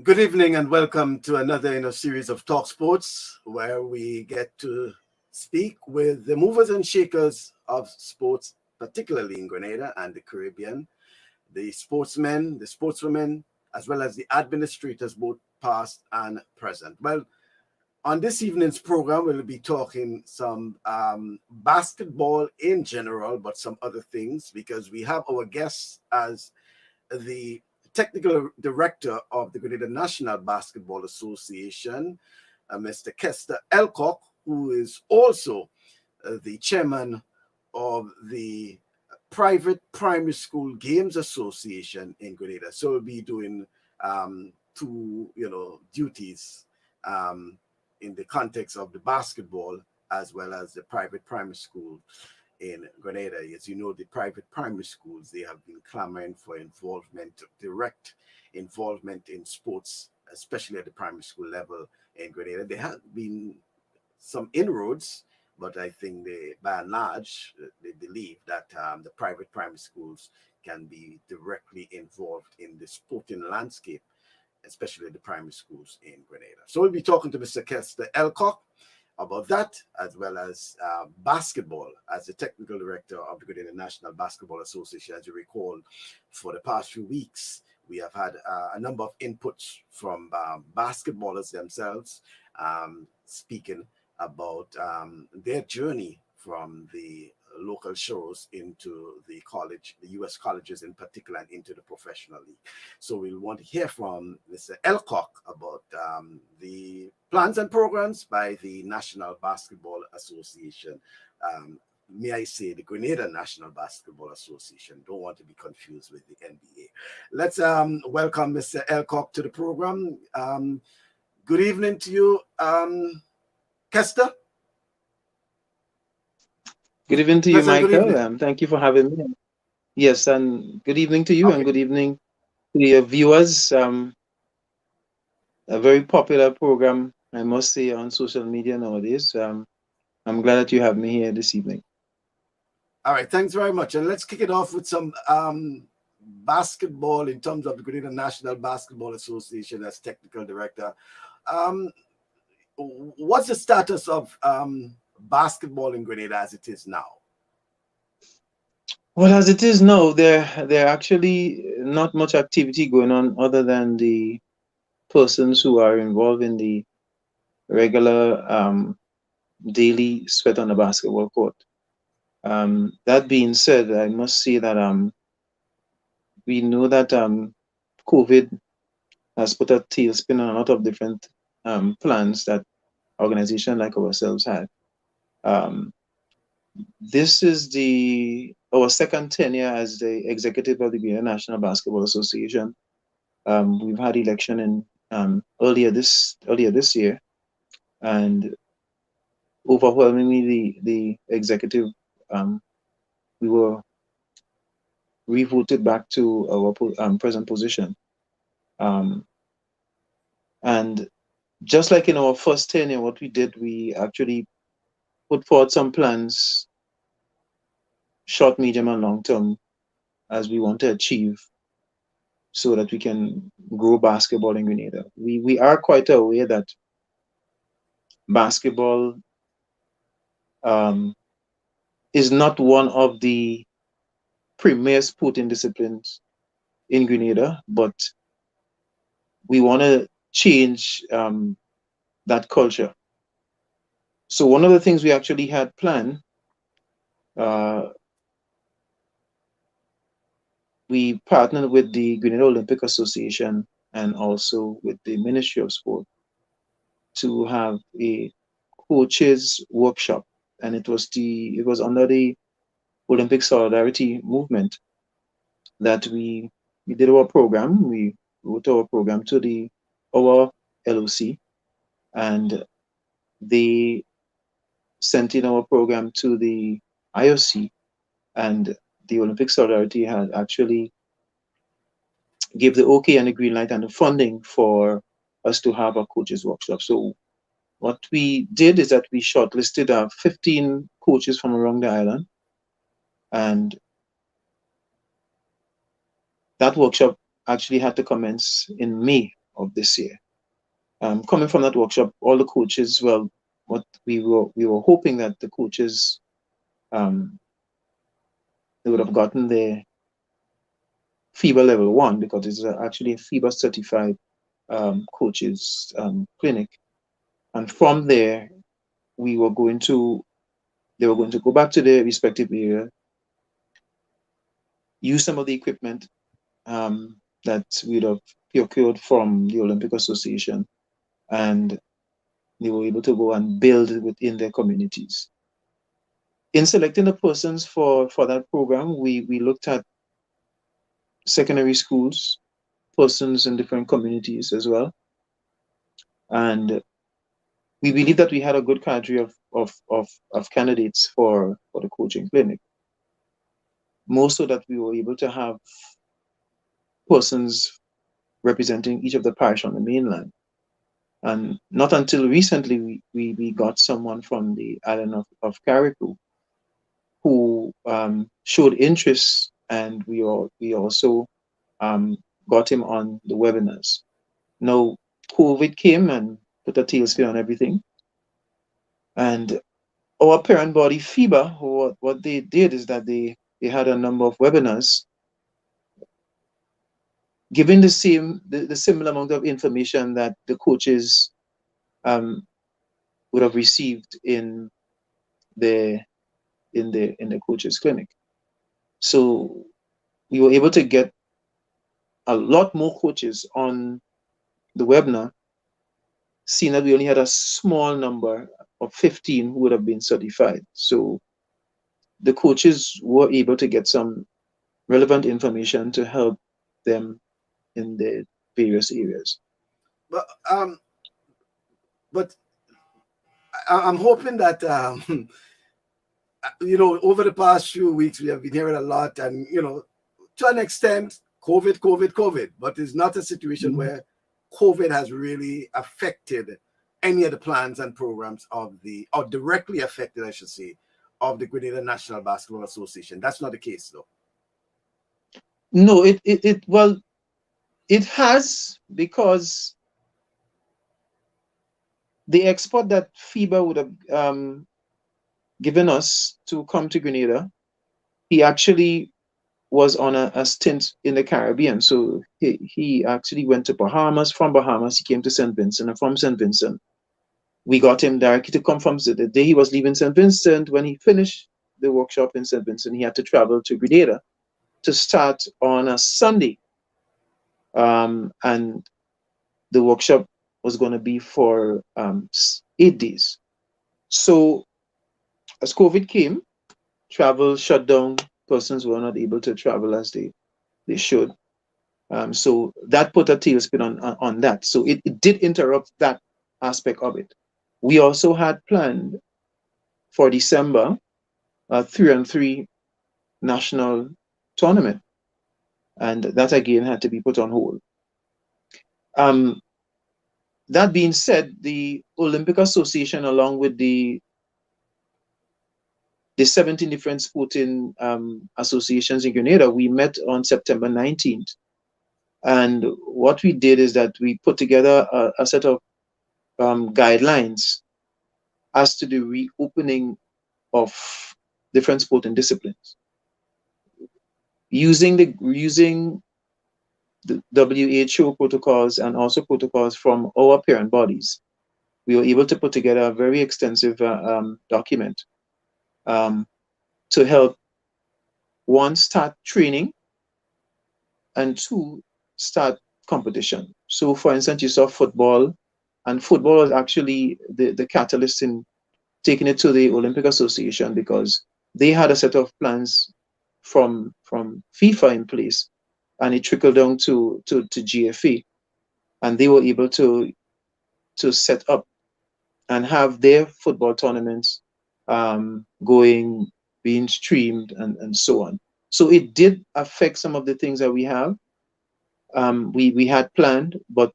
Good evening and welcome to another in a series of Talk Sports, where we get to speak with the movers and shakers of sports, particularly in Grenada and the Caribbean, the sportsmen, the sportswomen, as well as the administrators, both past and present. Well, on this evening's program, we'll be talking some basketball in general, but some other things, because we have our guests as the technical director of the Grenada National Basketball Association, Mr. Kester Elcock, who is also the chairman of the Private Primary School Games Association in Grenada. So we'll be doing two, duties in the context of the basketball as well as the private primary school in Grenada. As you know, the private primary schools, they have been clamoring for involvement, direct involvement in sports, especially at the primary school level in Grenada. There have been some inroads, but I think they, by and large, they believe that the private primary schools can be directly involved in the sporting landscape, especially the primary schools in Grenada. So we'll be talking to Mr. Kester Elcock about that, as well as basketball, as the technical director of the Grenada National Basketball Association. As you recall, for the past few weeks, we have had a number of inputs from basketballers themselves, speaking about their journey from the local shows into the college, the U.S. colleges in particular, and into the professional league. So we'll want to hear from Mr. Elcock about the plans and programs by the National Basketball Association. May I say the Grenada National Basketball Association. Don't want to be confused with the NBA. Let's welcome Mr. Elcock to the program. Good evening to you, Kester. Good evening to you, Pleasant good Michael. evening. Thank you for having me. Yes, and good evening to you, and Okay. good evening to your viewers. A very popular program, I must say, on social media nowadays. I'm glad that you have me here this evening. All right, thanks very much. And let's kick it off with some basketball in terms of the Grenada National Basketball Association as technical director. Um, what's the status of basketball in Grenada as it is now? Well, as it is now, there actually not much activity going on other than the persons who are involved in the regular daily sweat on the basketball court. That being said, I must say that we know that COVID has put a tailspin on a lot of different plans that organizations like ourselves had. Um, this is our second tenure as the executive of the Grenada National Basketball Association. We've had election in earlier this year, and overwhelmingly the executive we were revoted back to our present position. Um, and just like in our first tenure, what we did, we actually put forward some plans, short, medium, and long term, as we want to achieve so that we can grow basketball in Grenada. We are quite aware that basketball is not one of the premier sporting disciplines in Grenada, but we want to change that culture. So one of the things we actually had planned, we partnered with the Grenada Olympic Association and also with the Ministry of Sport to have a coaches workshop, and it was under the Olympic Solidarity Movement that we did our program. We wrote our program to our LOC, and they sent in our program to the IOC, and the Olympic Solidarity had actually gave the okay and the green light and the funding for us to have a coaches workshop. So what we did is that we shortlisted 15 coaches from around the island, and that workshop actually had to commence in May of this year. Coming from that workshop, all the coaches, well, what we were hoping that the coaches they would have gotten their FIBA level 1, because it's actually a FIBA certified coaches clinic. And from there, they were going to go back to their respective area, use some of the equipment that we'd have procured from the Olympic Association, and they were able to go and build within their communities. In selecting the persons for that program, we looked at secondary schools, persons in different communities as well. And we believe that we had a good cadre of candidates for the coaching clinic. More so that we were able to have persons representing each of the parish on the mainland. And not until recently we got someone from the island of Carriacou who showed interest, and we also got him on the webinars. Now, COVID came and put a tailspin on everything. And our parent body, FIBA, what they did is that they had a number of webinars giving the similar amount of information that the coaches would have received in the coaches clinic. So we were able to get a lot more coaches on the webinar, seeing that we only had a small number of 15 who would have been certified. So the coaches were able to get some relevant information to help them in the various areas. But I'm hoping that over the past few weeks we have been hearing a lot, and to an extent, COVID, but it's not a situation where COVID has really affected any of the plans and programs or directly affected, I should say, of the Grenada National Basketball Association. That's not the case, though. No, it has, because the export that FIBA would have given us to come to Grenada, he actually was on a stint in the Caribbean. So he actually went to Bahamas. From Bahamas, he came to St. Vincent, and from St. Vincent, we got him directly to come from the day he was leaving St. Vincent. When he finished the workshop in St. Vincent, he had to travel to Grenada to start on a Sunday. And the workshop was going to be for 8 days. So as COVID came, travel shut down, persons were not able to travel as they should. So that put a tailspin on that. So it did interrupt that aspect of it. We also had planned for December a 3-on-3 national tournament, and that again had to be put on hold. That being said, the Olympic Association, along with the 17 different sporting associations in Grenada, we met on September 19th. And what we did is that we put together a set of guidelines as to the reopening of different sporting disciplines. Using the WHO protocols and also protocols from our parent bodies, we were able to put together a very extensive document to help, one, start training, and two, start competition. So for instance, you saw football, and football was actually the catalyst in taking it to the Olympic Association, because they had a set of plans from FIFA in place, and it trickled down to GFA, and they were able to set up and have their football tournaments being streamed and so on. So it did affect some of the things that we have. We had planned, but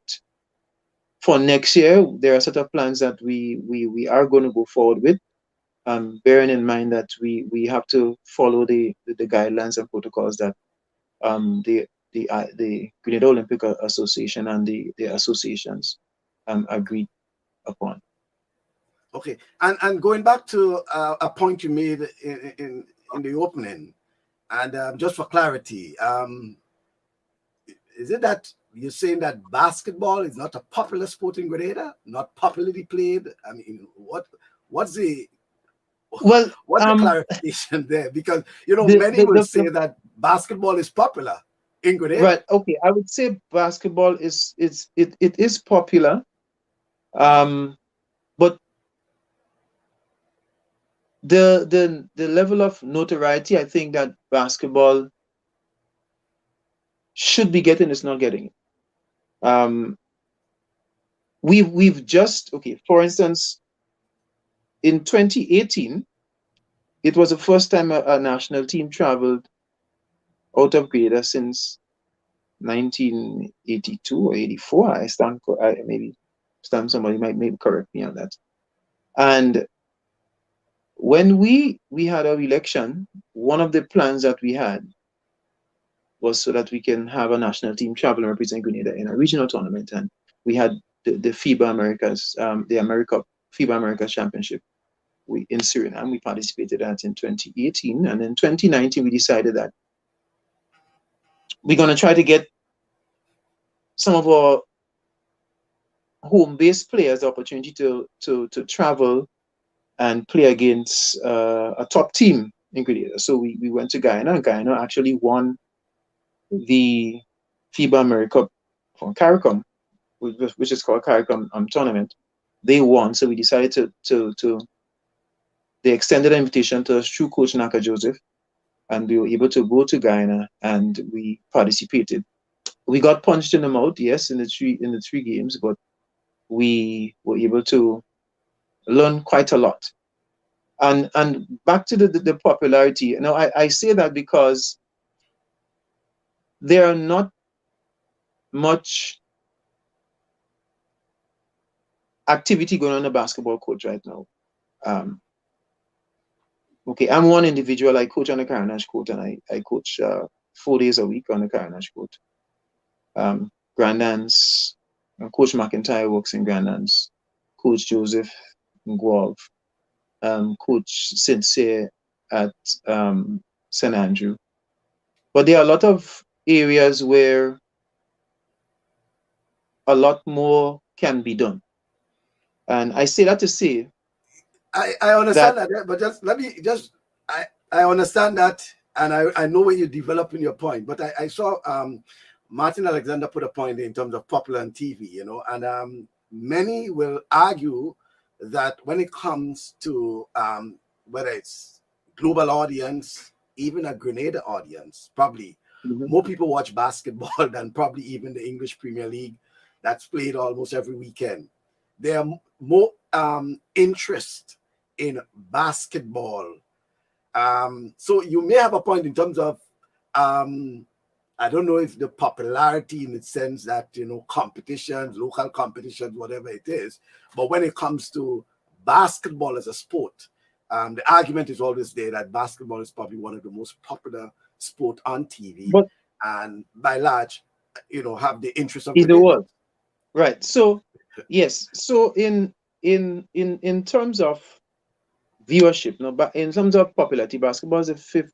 for next year, there are a set of plans that we are going to go forward with, bearing in mind that we have to follow the guidelines and protocols that the the Grenada Olympic Association and the associations agreed upon. Okay, and going back to a point you made in the opening, and just for clarity, is it that you're saying that basketball is not a popular sport in Grenada, not popularly played? I mean, what's the Well, what's the clarification there? Because you know the, many the, will the, say the that basketball is popular in Grenada. right, okay, I would say basketball it is popular, Uh-huh. but the level of notoriety I think that basketball should be getting is not getting it. Um, we've just, okay, for instance, in 2018, it was the first time a national team traveled out of Grenada since 1982 or 84. Maybe somebody might maybe correct me on that. And when we had our election, one of the plans that we had was so that we can have a national team travel and represent Grenada in a regional tournament. And we had the FIBA Americas, the FIBA Americas Championship in Suriname. We participated in that in 2018. And in 2019, we decided that we're going to try to get some of our home-based players the opportunity to travel and play against a top team in Grenada. So we went to Guyana, and Guyana actually won the FIBA America from CARICOM, which is called CARICOM tournament. They won, so we decided to they extended an invitation to us through Coach Naka Joseph, and we were able to go to Guyana and we participated. We got punched in the mouth, yes, in the three games, but we were able to learn quite a lot. And back to the popularity. Now I say that because there are not much activity going on the basketball court right now. Okay, I'm one individual. I coach on the Caranash court, and I coach 4 days a week on the Caranash court. Grandans, Coach McIntyre works in Grandans. Coach Joseph in Guelph. Coach Sincere at St. Andrew. But there are a lot of areas where a lot more can be done. And I say that to say I that understand that, but just let me just I understand that, and I know where you're developing your point. But I saw Martin Alexander put a point in terms of popular on TV, you know, and many will argue that when it comes to whether it's global audience, even a Grenada audience, probably more people watch basketball than probably even the English Premier League that's played almost every weekend. There are more interest in basketball. So you may have a point in terms of I don't know if the popularity in the sense that, you know, competitions, local competitions, whatever it is, but when it comes to basketball as a sport, the argument is always there that basketball is probably one of the most popular sport on TV, but and by large, you know, have the interest of in the Grenadians. world. Right. So yes. So in terms of viewership, no, but in terms of popularity, basketball is the 5th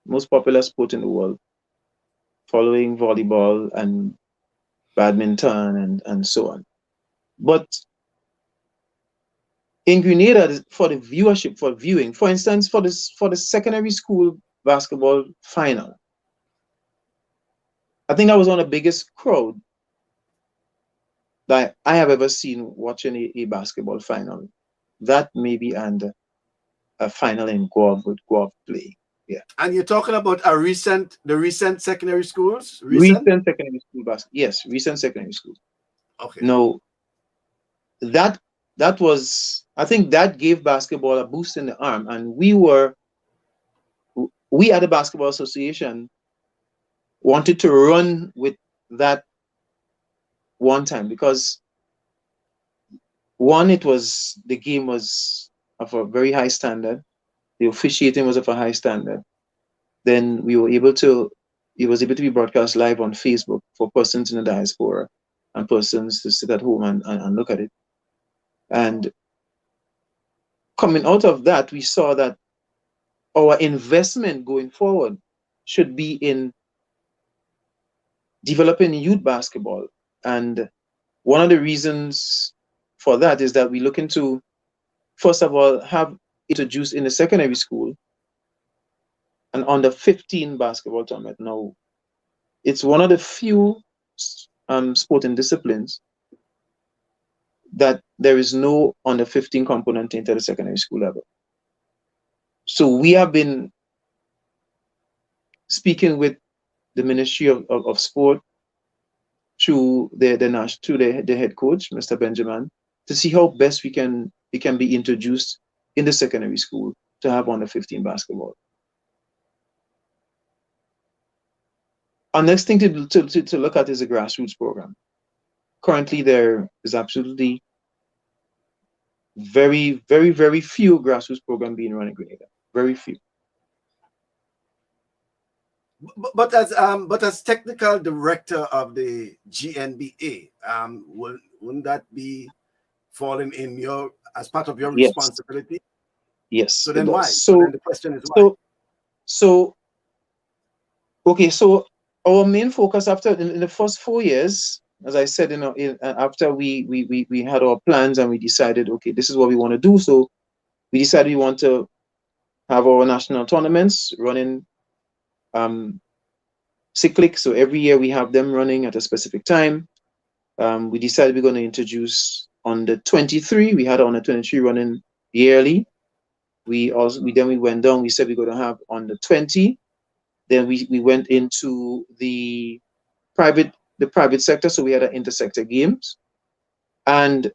most popular sport in the world, following volleyball and badminton and so on. But in Grenada, for the viewership, for viewing, for instance, for the secondary school basketball final, I think that was one of the biggest crowd that I have ever seen watching a basketball final. That maybe and a final in Guelph with Guelph play. Yeah. And you're talking about the recent secondary schools? Recent secondary school basketball. Yes, recent secondary school. Okay. No, that was, I think that gave basketball a boost in the arm. And we at the Basketball Association wanted to run with that one time because one, the game was of a very high standard. The officiating was of a high standard. Then we were able to it was able to be broadcast live on Facebook for persons in the diaspora and persons to sit at home and look at it. And coming out of that, we saw that our investment going forward should be in developing youth basketball. And one of the reasons for that is that we're looking to, first of all, have introduced in the secondary school an under 15 basketball tournament. Now, it's one of the few sporting disciplines that there is no under 15 component into the secondary school level. So we have been speaking with the Ministry of Sport through the head coach, Mr. Benjamin, to see how best it can be introduced in the secondary school to have under 15 basketball. Our next thing to look at is a grassroots program. Currently, there is absolutely very, very, very few grassroots programs being run in Grenada. Very few. But as technical director of the GNBA, wouldn't that be falling in your as part of your responsibility? Yes. So then why? So then the question is why? Okay. So our main focus in the first 4 years, as I said, after we had our plans and we decided, okay, this is what we want to do. So we decided we want to have our national tournaments running cyclic. So every year we have them running at a specific time. We decided we're going to introduce on the 23. We had on the 23 running yearly. We went down. We said we're going to have on the 20. Then we went into the private sector. So we had intersector games, and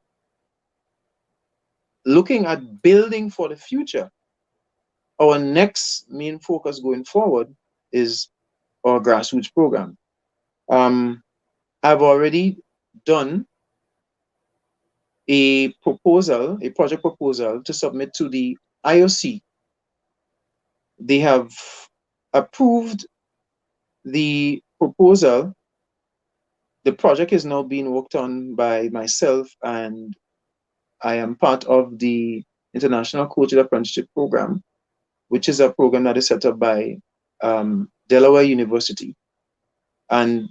looking at building for the future. Our next main focus going forward is our grassroots program. I've already done a project proposal to submit to the IOC. They have approved the proposal. The project is now being worked on by myself, and I am part of the International Coaches Apprenticeship Program, which is a program that is set up by Delaware University. And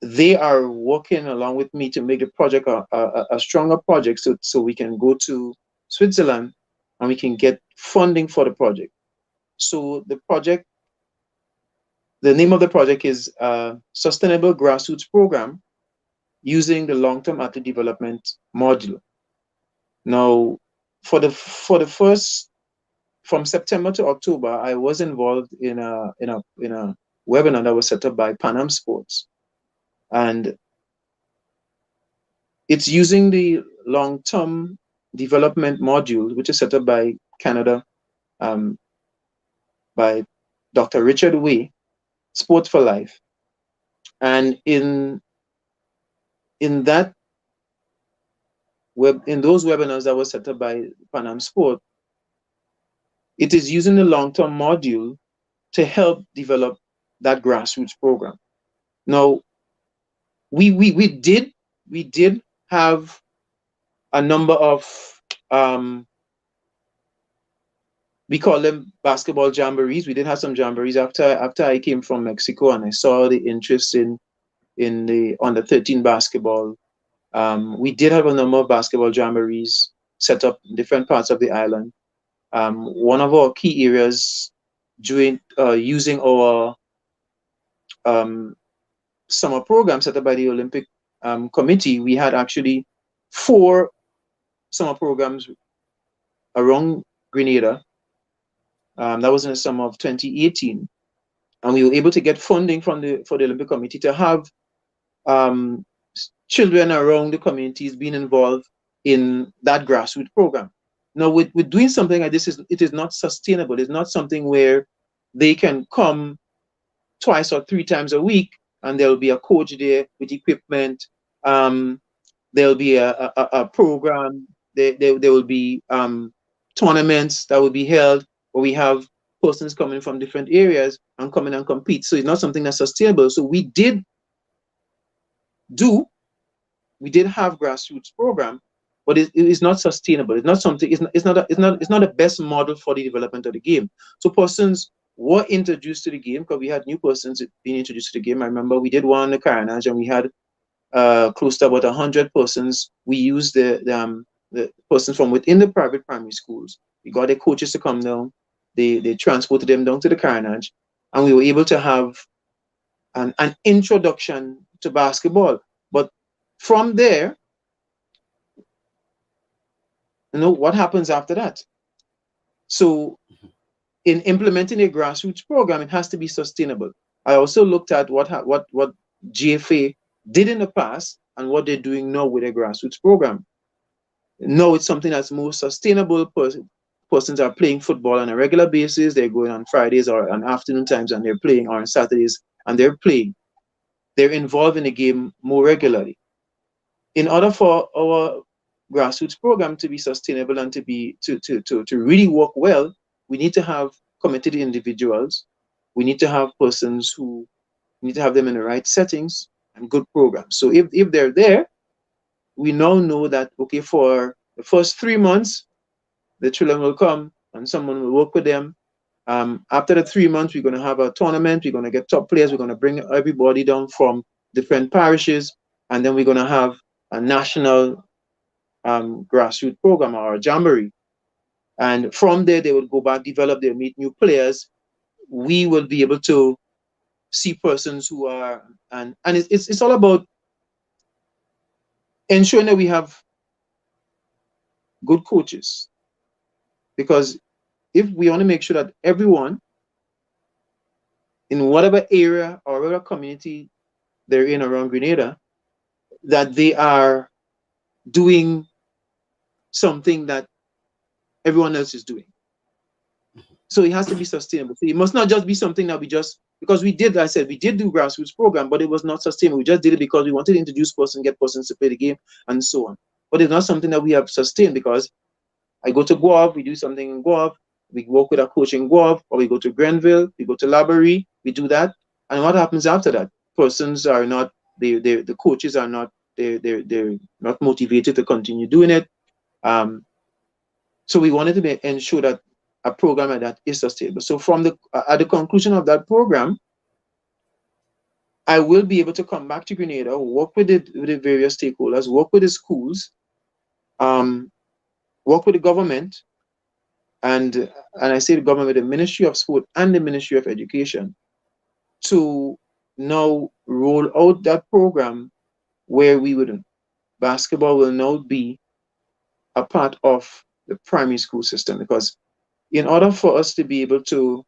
they are working along with me to make the project a stronger project so we can go to Switzerland and we can get funding for the project. So the name of the project is Sustainable Grassroots Program using the Long-Term Athlete Development Module. Now, for the first, from September to October, I was involved in a webinar that was set up by Pan Am Sports. And it's using the long-term development module, which is set up by Canada, by Dr. Richard Way, Sport for Life. And in those webinars that was set up by Pan Am Sport, it is using the long-term module to help develop that grassroots program. Now, we did have a number of we call them basketball jamborees. We did have some jamborees after I came from Mexico and I saw the interest in the under 13 basketball. We did have a number of basketball jamborees set up in different parts of the island. One of our key areas during using our summer program set up by the Olympic Committee, we had actually 4 summer programs around Grenada. That was in the summer of 2018, and we were able to get funding for the Olympic Committee to have children around the communities being involved in that grassroots program. Now, with doing something like this, it is not sustainable. It's not something where they can come twice or 3 times a week and there will be a coach there with equipment. There'll be a program. There will be tournaments that will be held where we have persons coming from different areas and coming and compete. So it's not something that's sustainable. So we did have grassroots program, but it is not sustainable. It's not something. It's not the best model for the development of the game. So persons were introduced to the game because we had new persons being introduced to the game. I remember we did one in the Carnage, and we had close to about 100 persons. We used the persons from within the private primary schools. We got their coaches to come down. They transported them down to the Carnage, and we were able to have an introduction to basketball. But from there, what happens after that? So in implementing a grassroots program, it has to be sustainable. I also looked at what GFA did in the past and what they're doing now with a grassroots program. Now it's something that's more sustainable. Persons are playing football on a regular basis. They're going on Fridays or on afternoon times, and they're playing, or on Saturdays, and they're playing. They're involved in the game more regularly. In order for our grassroots program to be sustainable and to really work well, we need to have committed individuals. We need to have persons who need to have them in the right settings and good programs. So if they're there, we now know that, okay, for the first 3 months, the children will come and someone will work with them. After the 3 months, we're going to have a tournament. We're going to get top players. We're going to bring everybody down from different parishes. And then we're going to have a national grassroots program, or a jamboree. And from there, they will go back, develop, they'll meet new players. We will be able to see persons who are, and it's all about ensuring that we have good coaches. Because if we want to make sure that everyone in whatever area or whatever community they're in around Grenada, that they are doing something that everyone else is doing. So it has to be sustainable. So it must not just be something that we just, because we did, I said, we did do grassroots program, but it was not sustainable. We just did it because we wanted to introduce persons, get persons to play the game, and so on. But it's not something that we have sustained, because I go to Guav, we do something in Guav, we work with a coach in Guav, or we go to Grenville, we go to Laborie, we do that. And what happens after that? Persons are not, the coaches are not, they're not motivated to continue doing it. So we wanted to ensure that a program like that is sustainable. So from at the conclusion of that program, I will be able to come back to Grenada, work with the various stakeholders, work with the schools, work with the government, and I say the government, the Ministry of Sport and the Ministry of Education, to now roll out that program where basketball will now be a part of the primary school system. Because in order for us to be able to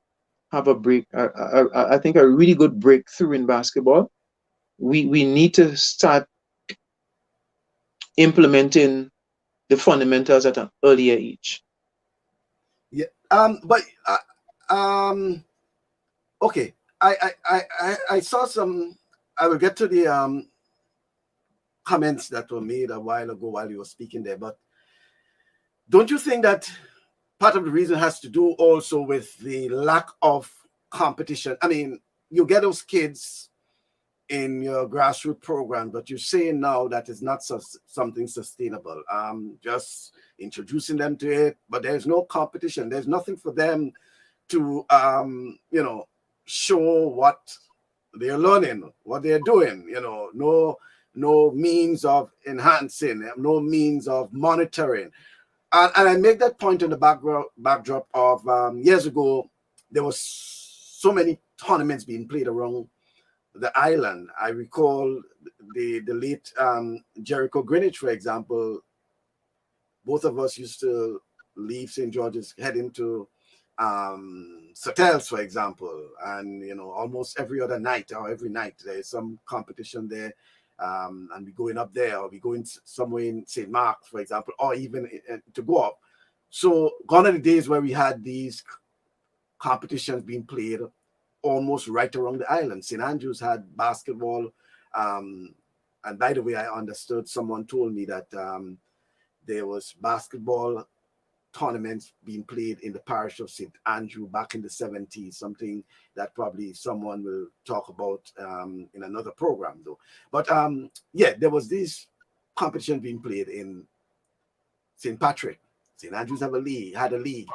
have I think a really good breakthrough in basketball, we need to start implementing the fundamentals at an earlier age. Yeah. Okay. I saw some. I will get to the comments that were made a while ago while you were speaking there. But don't you think that part of the reason has to do also with the lack of competition? I mean, you get those kids in your grassroots program, but you're saying now that it's not something sustainable. Just introducing them to it, but there's no competition. There's nothing for them to, show what they're learning, what they're doing. No means of enhancing, no means of monitoring. And I make that point in the backdrop of years ago, there was so many tournaments being played around the island. I recall the late Jericho Greenwich, for example. Both of us used to leave St. George's, head into Sotels, for example, and almost every other night or every night there is some competition there, and we going up there, or we going somewhere in St. Mark, for example, or even to go up. So gone are the days where we had these competitions being played almost right around the island. St. Andrews had basketball, and by the way, I understood, someone told me that there was basketball tournaments being played in the parish of St. Andrew back in the 70s, something that probably someone will talk about in another program, though. But yeah, there was this competition being played in St. Patrick. St. Andrews had a league,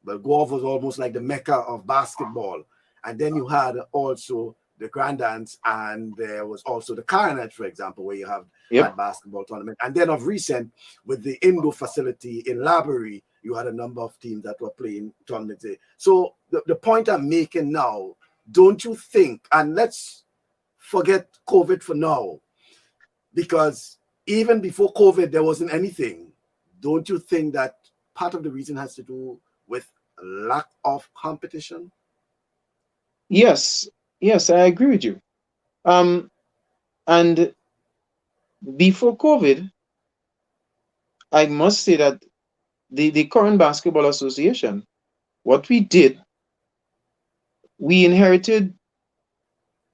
but Guelph was almost like the mecca of basketball. And then you had also the Grandans, and there was also the Coronet, for example, where you have Yep. had basketball tournament. And then of recent, with the indoor facility in Laborie, you had a number of teams that were playing tournaments there. So the point I'm making now, don't you think, and let's forget COVID for now, because even before COVID, there wasn't anything. Don't you think that part of the reason has to do with lack of competition? Yes, yes, I agree with you. And before COVID, I must say that the current basketball association, what we did, we inherited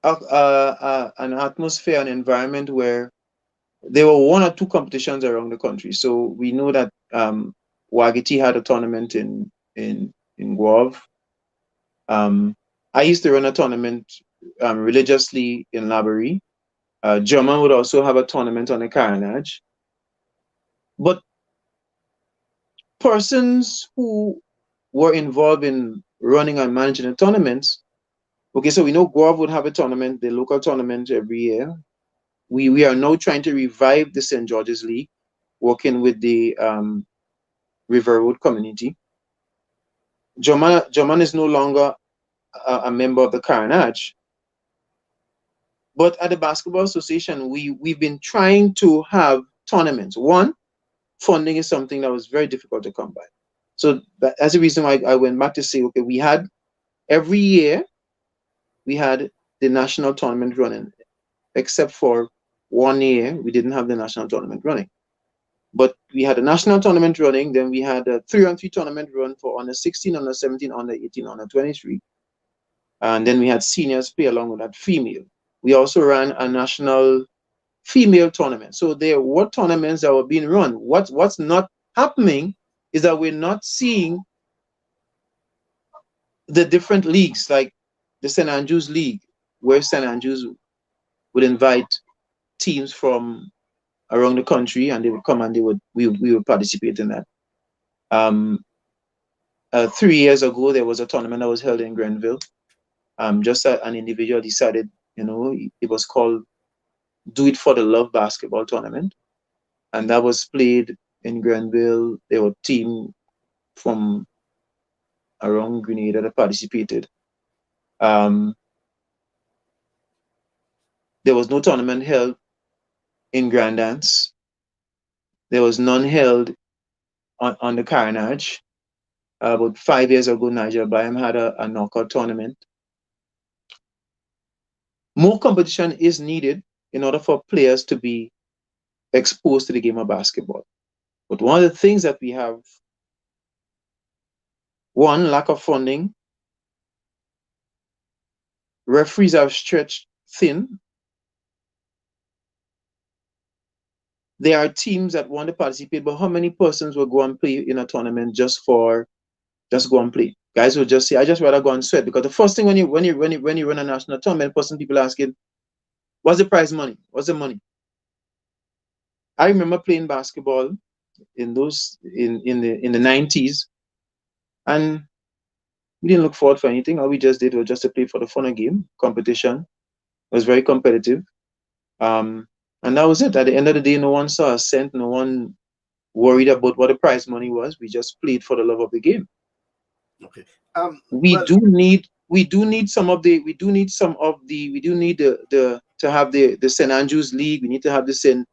an atmosphere, an environment where there were one or two competitions around the country. So we know that Wagiti had a tournament in Guelph. I used to run a tournament religiously in Laborie. German would also have a tournament on the Carenage. But persons who were involved in running and managing the tournaments, okay, so we know Guelph would have a tournament, the local tournament every year. We are now trying to revive the St. George's League, working with the River Road community. German is no longer a member of the Carenage. But at the Basketball Association, we've been trying to have tournaments. One, funding is something that was very difficult to come by. So that's the reason why I went back to say, okay, we had every year, we had the national tournament running, except for 1 year, we didn't have the national tournament running. But we had a national tournament running, then we had a 3-on-3 tournament run for under 16, under 17, under 18, under 23. And then we had seniors play along with that female. We also ran a national female tournament. So there were tournaments that were being run. What's not happening is that we're not seeing the different leagues, like the St. Andrews League, where St. Andrews would invite teams from around the country, and they would come and we would participate in that. 3 years ago, there was a tournament that was held in Grenville. Just an individual decided, it was called Do It for the Love Basketball Tournament, and that was played in Grenville. There were teams from around Grenada that participated. There was no tournament held in Grandance. There was none held on the Carenage. About 5 years ago, Nigel Byam had a knockout tournament. More competition is needed in order for players to be exposed to the game of basketball. But one of the things that we have, one, lack of funding. Referees are stretched thin. There are teams that want to participate, but how many persons will go and play in a tournament just go and play? Guys will just say, I just rather go and sweat, because the first thing when you run a national tournament, people asking, what's the prize money? What's the money? I remember playing basketball in the 90s, and we didn't look forward for anything. All we just did was just to play for the fun of game. Competition. It was very competitive. And that was it. At the end of the day, no one saw a cent. No one worried about what the prize money was. We just played for the love of the game. Okay. We do need to have the St. Andrews League. We need to have the St.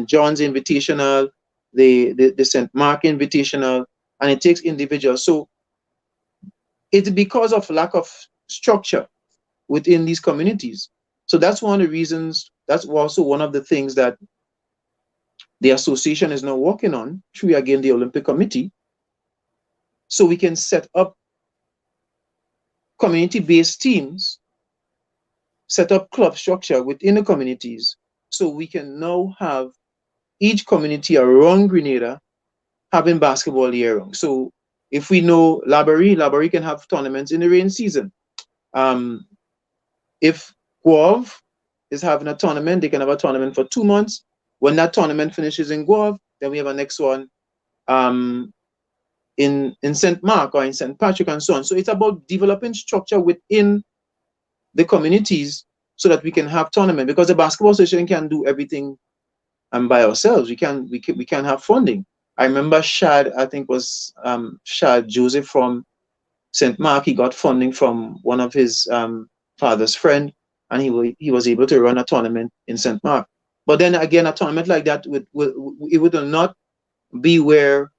John's Invitational, the St. Mark Invitational, and it takes individuals. So it's because of lack of structure within these communities. So that's one of the reasons, that's also one of the things that the association is now working on through, again, the Olympic Committee, so we can set up community-based teams, set up club structure within the communities, so we can now have each community around Grenada having basketball year round. So if we know Labari can have tournaments in the rain season. If Guav is having a tournament, they can have a tournament for 2 months. When that tournament finishes in Guav, then we have a next one in St. Mark or in St. Patrick and so on. So it's about developing structure within the communities so that we can have tournament, because the basketball association can do everything by ourselves. We can have funding. I remember Shad, I think was Shad Joseph from St. Mark. He got funding from one of his father's friend, and he was able to run a tournament in St. Mark. But then again, a tournament like that it would not be where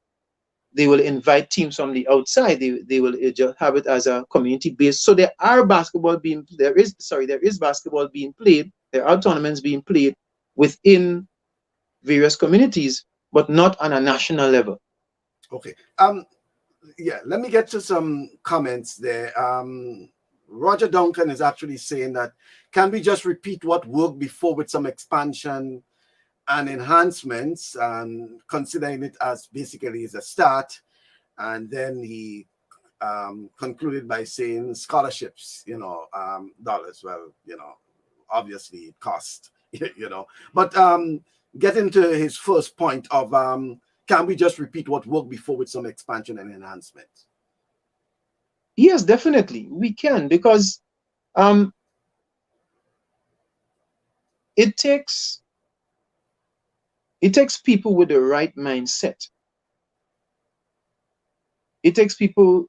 they will invite teams from the outside. They will just have it as a community based. So there is basketball being played. There are tournaments being played within various communities, but not on a national level. Okay. Yeah, let me get to some comments there. Roger Duncan is actually saying that, can we just repeat what worked before with some expansion and enhancements, and considering it as basically as a start? And then he concluded by saying scholarships, dollars. Well, obviously it cost, but getting to his first point of, can we just repeat what worked before with some expansion and enhancement? Yes, definitely we can, because it takes people with the right mindset. It takes people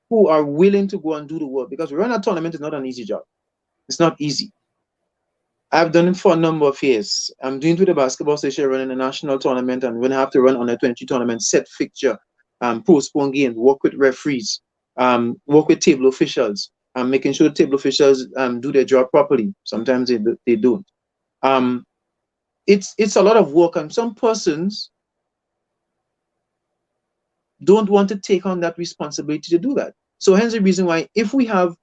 who are willing to go and do the work, because run a tournament is not an easy job. It's not easy. I've done it for a number of years. I'm doing it with the basketball association, running a national tournament, and when I have to run on a 20 tournament, set fixture, postpone games, work with referees, work with table officials, making sure the table officials do their job properly. Sometimes they don't. It's a lot of work, and some persons don't want to take on that responsibility to do that. So hence the reason why, if we have,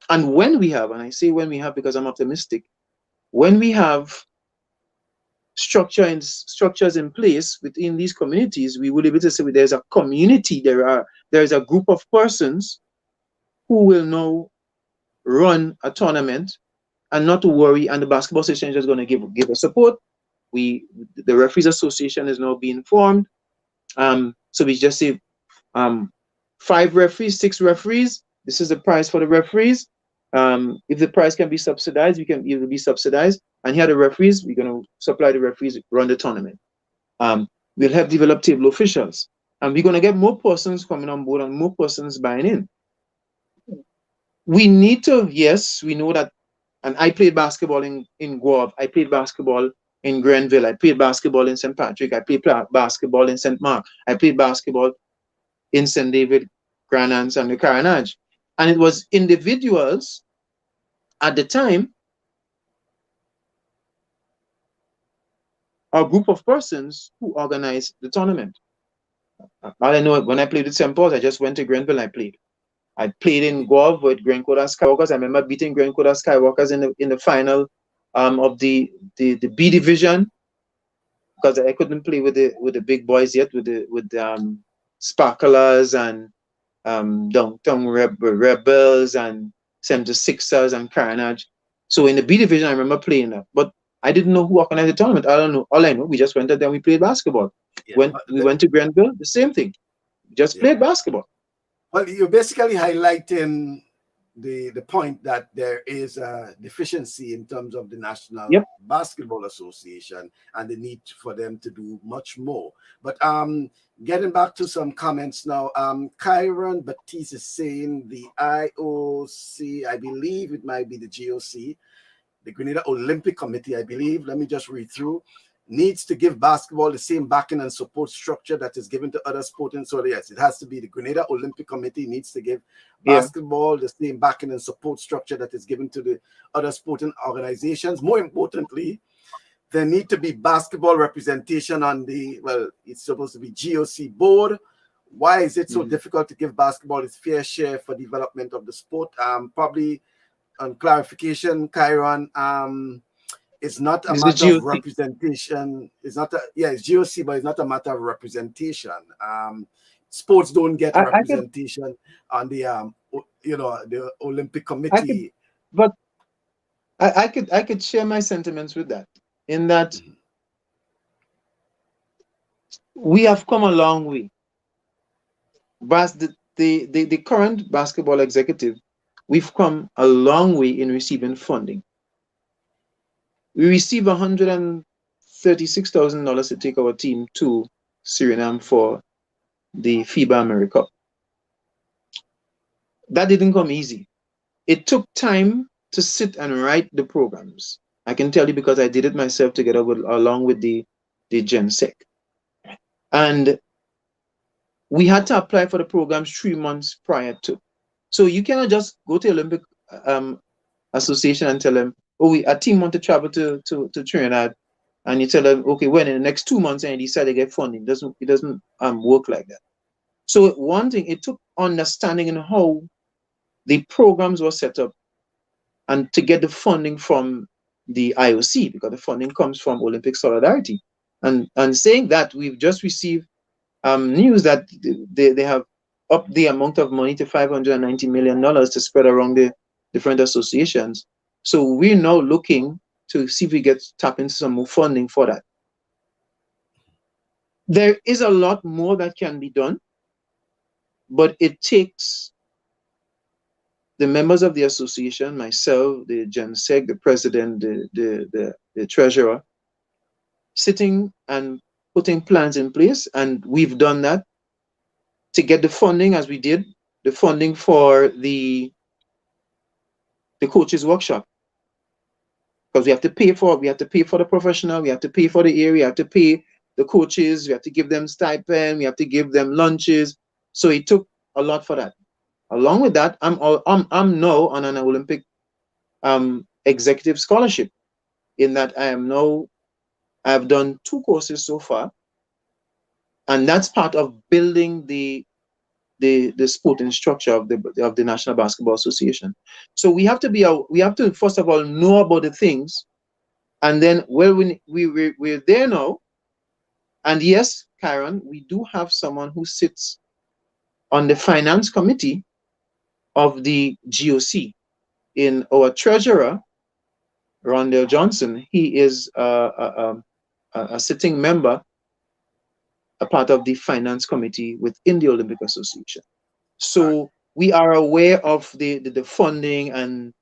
and when we have, and I say when we have because I'm optimistic, when we have structures in place within these communities, we will be able to say there's a community, there's a group of persons who will now run a tournament, and not to worry, and the basketball association is just going to give us support. The referees association is now being formed. So we just say 5 referees, 6 referees. This is the price for the referees. If the price can be subsidized, it will be subsidized. And here are the referees. We're going to supply the referees, run the tournament. We'll help develop table officials. And we're going to get more persons coming on board and more persons buying in. We need to, yes, we know that. And I played basketball in Guav. I played basketball in Grenville. I played basketball in St. Patrick. I played basketball in St. Mark. I played basketball in St. David, Granans, and the Caranage. And it was individuals at the time, a group of persons who organized the tournament. All I know, when I played with St. Paul's, I just went to Grenville and I played. I played in Guav with Grenada Skywalkers. I remember beating Grenada Skywalkers in the final of the B division, because I couldn't play with the big boys yet, with the Sparklers and Downtown Rebels and 76ers and Carnage. So in the B division, I remember playing that, but I didn't know who organized the tournament. I don't know. All I know, we just went there and we played basketball. Yeah, We went to Grenville, the same thing. We just played basketball. Well, you're basically highlighting the point that there is a deficiency in terms of the National Basketball Association and the need for them to do much more. But getting back to some comments now, Kyron Batiste is saying the IOC, I believe it might be the GOC, the Grenada Olympic Committee, I believe, let me just read through, needs to give basketball the same backing and support structure that is given to other sporting. So yes, it has to be the Grenada Olympic Committee needs to give basketball the same backing and support structure that is given to the other sporting organizations. More importantly, there need to be basketball representation on the, well, it's supposed to be GOC board. Why is it so difficult to give basketball its fair share for development of the sport? Probably on clarification, Kyron, it's not a This is matter of GOC. representation. It's not it's GOC, but it's not a matter of representation. Sports don't get I could representation on the the Olympic I could Committee. but I could share my sentiments with that. In that Mhm. we have come a long way. The current basketball executive, we've come a long way in receiving funding. We received $136,000 to take our team to Suriname for the FIBA America. That didn't come easy. It took time to sit and write the programs. I can tell you because I did it myself together along with the GenSec. And we had to apply for the programs 3 months prior to. So you cannot just go to Olympic um, Association and tell them, oh, a team want to travel to Trinidad, and you tell them, okay, when in the next 2 months, and you decide to get funding. It doesn't work like that. So one thing, it took understanding in how the programs were set up and to get the funding from the IOC, because the funding comes from Olympic Solidarity. And saying that, we've just received news that they have upped the amount of money to $590 million to spread around the different associations. So we're now looking to see if we get tap into some more funding for that. There is a lot more that can be done, but it takes the members of the association, myself, the GenSec, the president, the treasurer, sitting and putting plans in place. And we've done that to get the funding, as we did the funding for the coaches workshop, because we have to pay for the professional, we have to pay for the area, we have to pay the coaches, we have to give them stipend, we have to give them lunches. So it took a lot for that. Along with that, I'm now on an Olympic executive scholarship, in that I've done 2 courses so far, and that's part of building the sporting structure of the National Basketball Association. So we have to first of all know about the things, and then we're there now. And yes, Karen, we do have someone who sits on the finance committee of the GOC. In our treasurer, Rondell Johnson, he is a sitting member, a part of the finance committee within the Olympic Association. All right. So we are aware of the funding and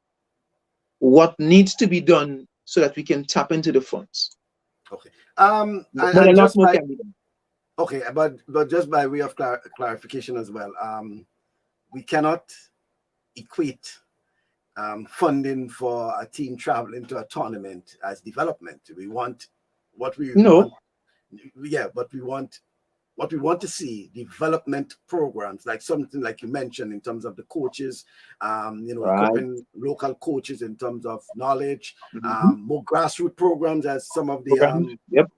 what needs to be done so that we can tap into the funds. Okay. But a And lot just more by can be done. okay, but just by way of clarification as well, we cannot equate funding for a team traveling to a tournament as development. We want what we No. want, yeah, but we want what we want to see development programs, like something like you mentioned in terms of the coaches, Right. equipping local coaches in terms of knowledge, Mm-hmm. more grassroots programs, as some of the Programs. Yep.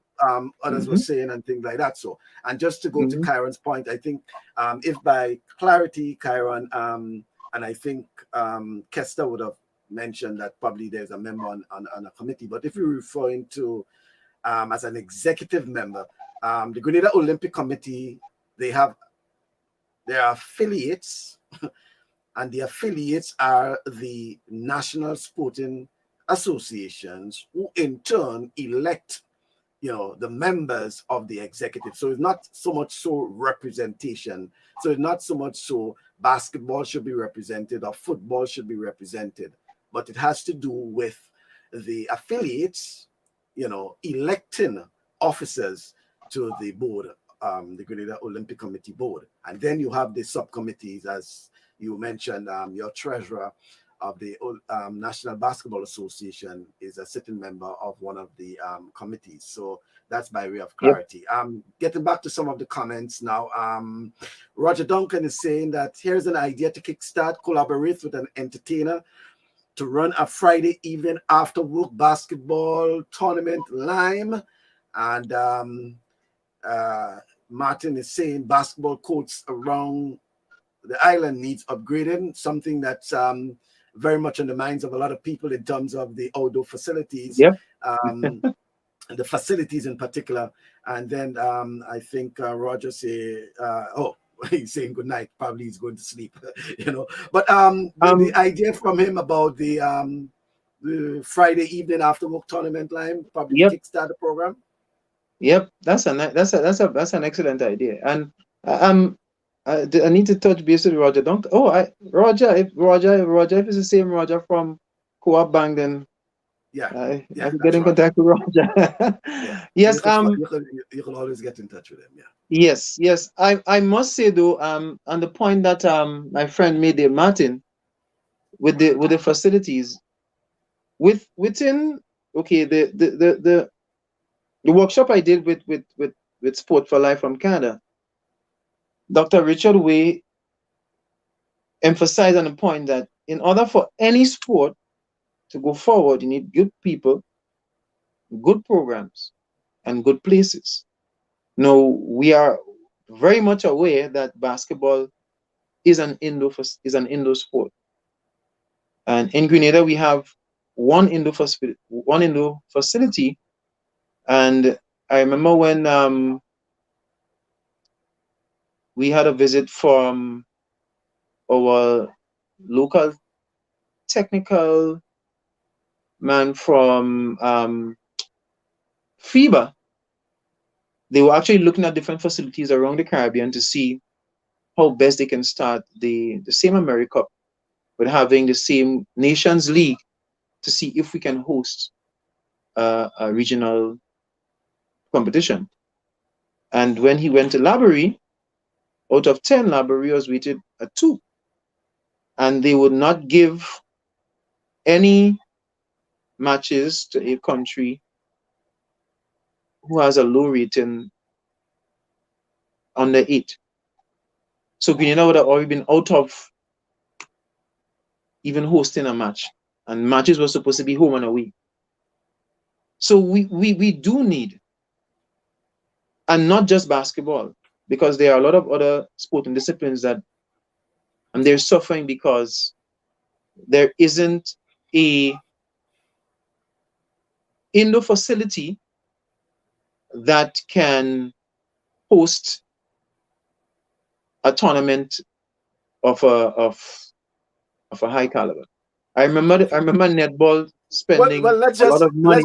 others were Mm-hmm. saying, and things like that. So, and just to go to Mm-hmm. Kyron's point, I think if by clarity, Kyron, and I think Kester would have mentioned that probably there's a member on a committee, but if you're referring to as an executive member, the Grenada Olympic Committee, they have their affiliates, and the affiliates are the national sporting associations, who in turn elect the members of the executive. So it's not so much so representation. So it's not so much so basketball should be represented or football should be represented, but it has to do with the affiliates electing officers to the board, the Grenada Olympic Committee board. And then you have the subcommittees, as you mentioned. Your treasurer of the National Basketball Association is a sitting member of one of the committees. So that's by way of Yep. clarity. Getting back to some of the comments now. Roger Duncan is saying that here's an idea to kickstart, collaborate with an entertainer to run a Friday evening after work basketball tournament Lime. And Martin is saying basketball courts around the island needs upgrading, something that's very much on the minds of a lot of people in terms of the outdoor facilities, Yep. the facilities in particular. And then I think Roger say, oh, he's saying good night. Probably he's going to sleep, you know. But the idea from him about the Friday evening after work tournament line, probably to Yep. kickstart the program. Yep. That's an excellent idea. And I need to touch base with Roger. Don't. Oh, Roger. If it's the same Roger from Co-op Bank, then Yeah, I yeah, can get that's in Roger. contact with Roger. Yeah, so Yes. you can always get in touch with him. Yeah. Yes. Yes. I must say though, on the point that my friend made there, Martin, with the facilities, within okay, the workshop I did with Sport for Life from Canada, Dr. Richard Way emphasized on the point that in order for any sport to go forward, you need good people, good programs, and good places. Now, we are very much aware that basketball is an indoor sport. And in Grenada, we have one indoor facility. And I remember when we had a visit from our local technical man from FIBA. They were actually looking at different facilities around the Caribbean to see how best they can start the same America Cup with having the same Nations League to see if we can host a regional competition. And when he went to Laborie, out of 10, Laborie was rated a 2. And they would not give any matches to a country who has a low rating under 8. So Grenada would have already been out of even hosting a match. And matches were supposed to be home and away. So we do need, and not just basketball, because there are a lot of other sporting disciplines that and they're suffering because there isn't a indoor facility that can host a tournament of a high caliber. I remember netball spending Well, let's a lot just of money.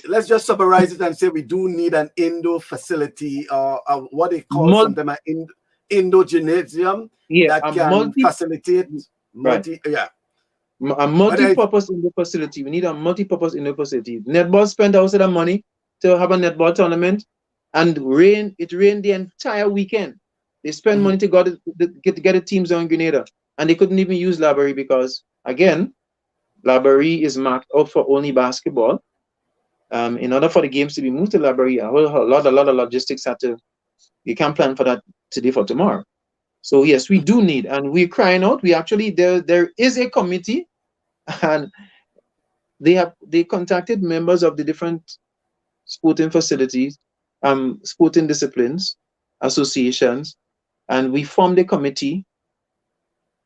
let's just summarize it and say we do need an indoor facility, or what they call Mul- sometimes an indoor gymnasium yeah, that a can facilitate right. yeah. A Whether it's multi-purpose indoor facility. We need a multi-purpose indoor facility. Netball spent also the money to have a netball tournament, and it rained the entire weekend. They spent money to get the teams on Grenada, and they couldn't even use Laborie because, again, Laborie is marked out for only basketball. In order for the games to be moved to Laborie, a lot of logistics had to. You can't plan for that today for tomorrow. So yes, we do need, and we're crying out. We actually there is a committee, and they contacted members of the different sporting facilities, sporting disciplines, associations, and we formed a committee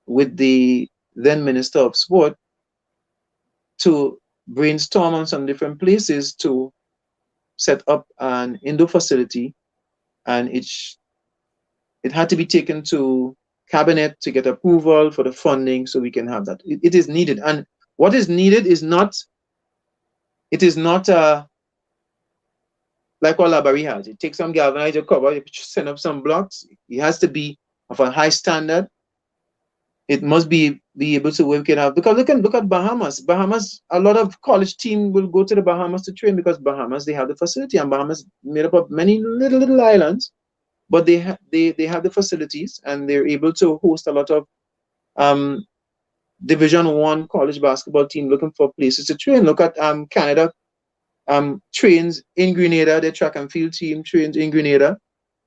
with the then Minister of Sport to brainstorm on some different places to set up an indoor facility, and it had to be taken to cabinet to get approval for the funding so we can have that. It is needed, and what is needed is not. It is not like what Laborie has. It takes some galvanized cover, you send up some blocks. It has to be of a high standard. It must be able to work it out. Because look at Bahamas. Bahamas, a lot of college team will go to the Bahamas to train because Bahamas, they have the facility, and Bahamas made up of many little islands, but they have the facilities, and they're able to host a lot of Division 1 college basketball team looking for places to train. Look at Canada trains in Grenada. The track and field team trains in Grenada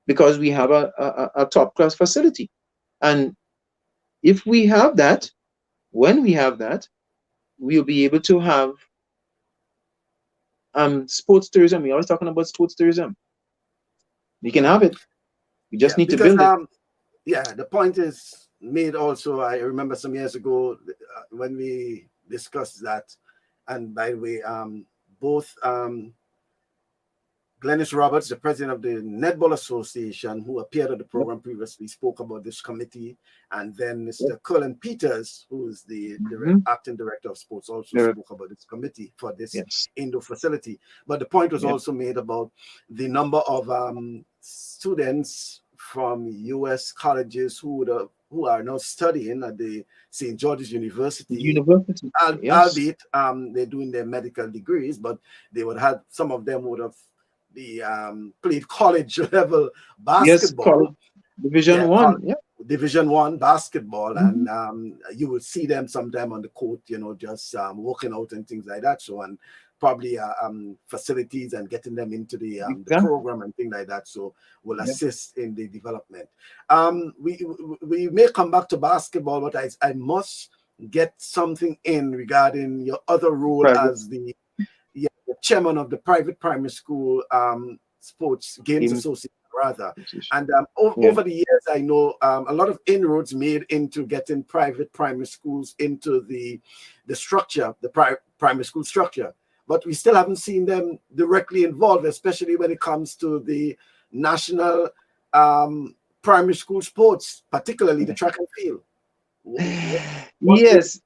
because we have a top class facility. And if we have that, when we have that, we'll be able to have sports tourism. We're always talking about sports tourism. We can have it. We just need to because build it. the point is made also, I remember some years ago when we discussed that, and by the way, both Glennis Roberts, the president of the Netball Association, who appeared at the Yep. program previously, spoke about this committee. And then Yep. Mr. Cullen Peters, who is the Mhm. acting director of sports, also There- spoke about this committee for this Yes. indoor facility. But the point was Yep. also made about the number of students from U.S. colleges who are now studying at the St. George's University, University. Yes. albeit they're doing their medical degrees, but they would have, some of them would have played college level Yes. basketball. College Division Yeah, One. Yeah. Division One basketball, Mhm. and you will see them sometime on the court, just working out and things like that. So, and probably facilities and getting them into the Exactly. program and things like that. So, will Yep. assist in the development. We may come back to basketball, but I must get something in regarding your other role Private as the chairman of the private primary school sports games team association, rather. association. And Yeah. over the years, I know a lot of inroads made into getting private primary schools into the structure, the primary school structure. But we still haven't seen them directly involved, especially when it comes to the national primary school sports, particularly the track and field. What's the Yes.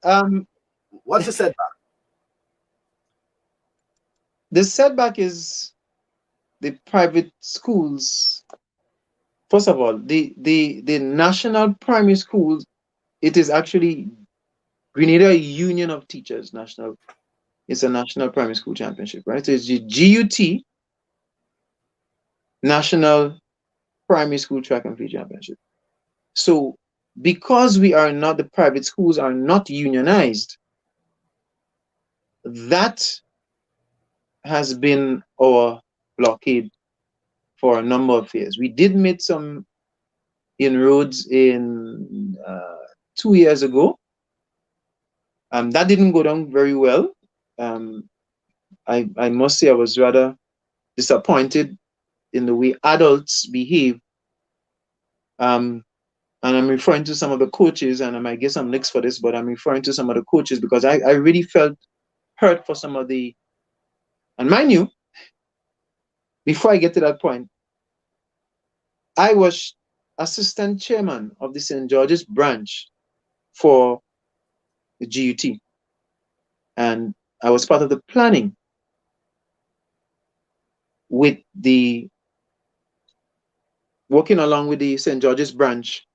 what's the setback? The setback is the private schools. First of all, the national primary schools, it is actually Grenada Union of Teachers National. It's a national primary school championship, right? So it's the GUT National Primary School Track and Field Championship. So because we are not, the private schools are not unionized, that has been our blockade for a number of years. We did make some inroads in 2 years ago. That didn't go down very well. I must say I was rather disappointed in the way adults behave. And I'm referring to some of the coaches, and I might get some licks for this, but I'm referring to some of the coaches because I really felt hurt for some of the, and mind you, before I get to that point, I was assistant chairman of the St. George's branch for the GUT. And I was part of the planning with the, working along with the St. George's branch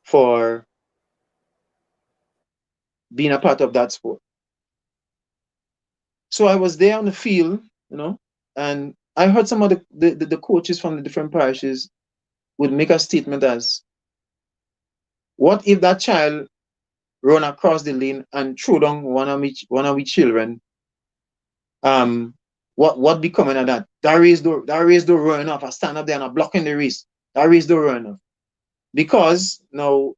for being a part of that sport. So I was there on the field, and I heard some of the coaches from the different parishes would make a statement as, what if that child run across the lane and throw down one of we children? What be coming of that? That race don't run enough. I stand up there and I'm blocking the race. That race don't run enough. Because now